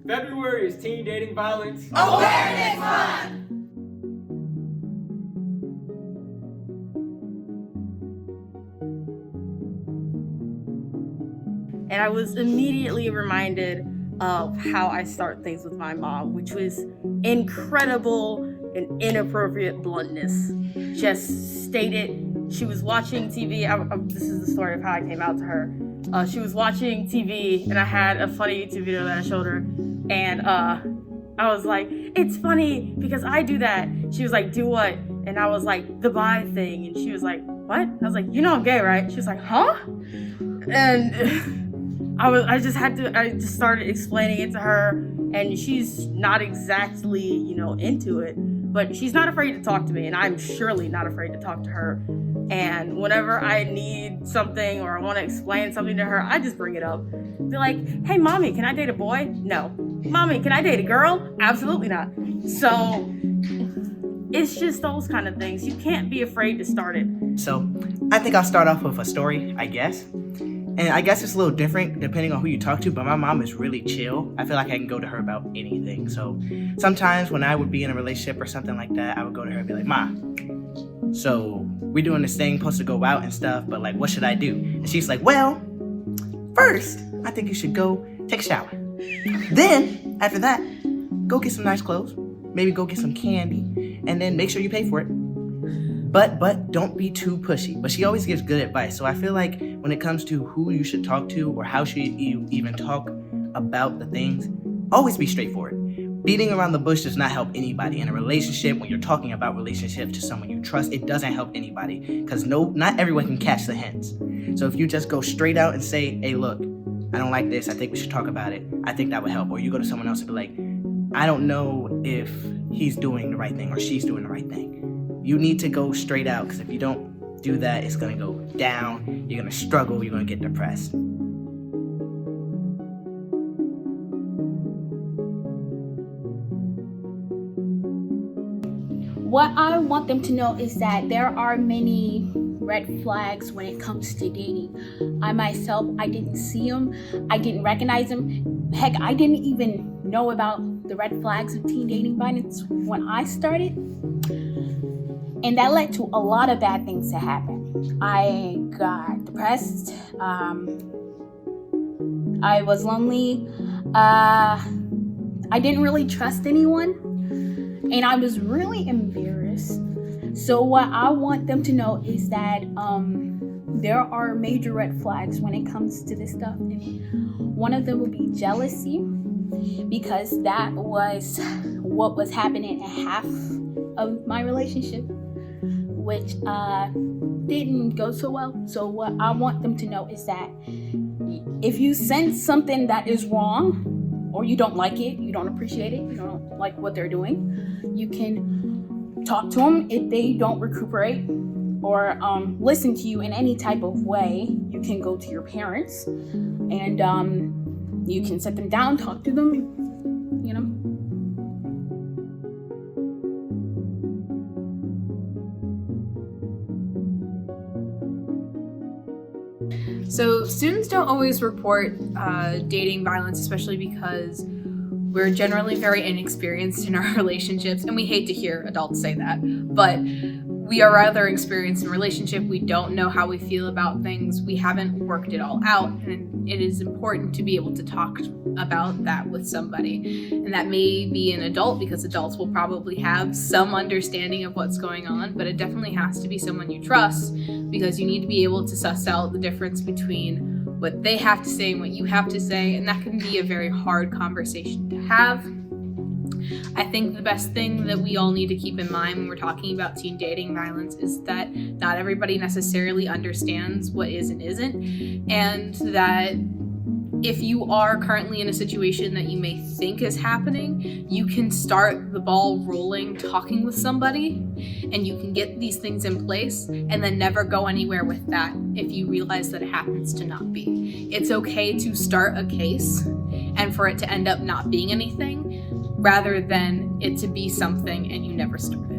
February is Teen Dating Violence Awareness Month! And I was immediately reminded of how I start things with my mom, which was incredible and inappropriate bluntness. Just stated, she was watching TV. This is the story of how I came out to her. She was watching TV, and I had a funny YouTube video that I showed her, and I was like, "It's funny because I do that." She was like, "Do what?" And I was like, "The bi thing." And she was like, "What?" I was like, "You know I'm gay, right?" She was like, "Huh?" And I just started explaining it to her, and she's not exactly, into it, but she's not afraid to talk to me, and I'm surely not afraid to talk to her. And whenever I need something or I want to explain something to her, I just bring it up. Be like, "Hey, mommy, can I date a boy?" No. "Mommy, can I date a girl?" Absolutely not. So it's just those kind of things. You can't be afraid to start it. So I think I'll start off with a story, I guess. And I guess it's a little different depending on who you talk to, but my mom is really chill. I feel like I can go to her about anything. So sometimes when I would be in a relationship or something like that, I would go to her and be like, "Ma, so we're doing this thing, supposed to go out and stuff, but like, what should I do?" And she's like, "Well, first, I think you should go take a shower. Then, after that, go get some nice clothes, maybe go get some candy, and then make sure you pay for it. But don't be too pushy." But she always gives good advice. So I feel like when it comes to who you should talk to or how should you even talk about the things, always be straightforward. Beating around the bush does not help anybody. In a relationship, when you're talking about relationships to someone you trust, it doesn't help anybody because not everyone can catch the hints. So if you just go straight out and say, "Hey, look, I don't like this. I think we should talk about it," I think that would help. Or you go to someone else and be like, "I don't know if he's doing the right thing or she's doing the right thing." You need to go straight out, because if you don't do that, it's gonna go down, you're gonna struggle, you're gonna get depressed. What I want them to know is that there are many red flags when it comes to dating. I myself, I didn't see them, I didn't recognize them. Heck, I didn't even know about the red flags of teen dating violence when I started. And that led to a lot of bad things to happen. I got depressed. I was lonely. I didn't really trust anyone. And I was really embarrassed. So what I want them to know is that there are major red flags when it comes to this stuff. And one of them will be jealousy, because that was what was happening in half of my relationship, which didn't go so well. So what I want them to know is that if you sense something that is wrong, or you don't like it, you don't appreciate it, you don't like what they're doing, you can talk to them. If they don't recuperate or listen to you in any type of way, you can go to your parents and you can sit them down, talk to them, So students don't always report dating violence, especially because we're generally very inexperienced in our relationships, and we hate to hear adults say that, but we are rather experienced in relationship. We don't know how we feel about things. We haven't worked it all out, and it is important to be able to talk about that with somebody. And that may be an adult, because adults will probably have some understanding of what's going on, but it definitely has to be someone you trust, because you need to be able to suss out the difference between what they have to say and what you have to say, and that can be a very hard conversation to have. I think the best thing that we all need to keep in mind when we're talking about teen dating violence is that not everybody necessarily understands what is and isn't, and that if you are currently in a situation that you may think is happening, you can start the ball rolling talking with somebody, and you can get these things in place and then never go anywhere with that if you realize that it happens to not be. It's okay to start a case and for it to end up not being anything, rather than it to be something and you never started.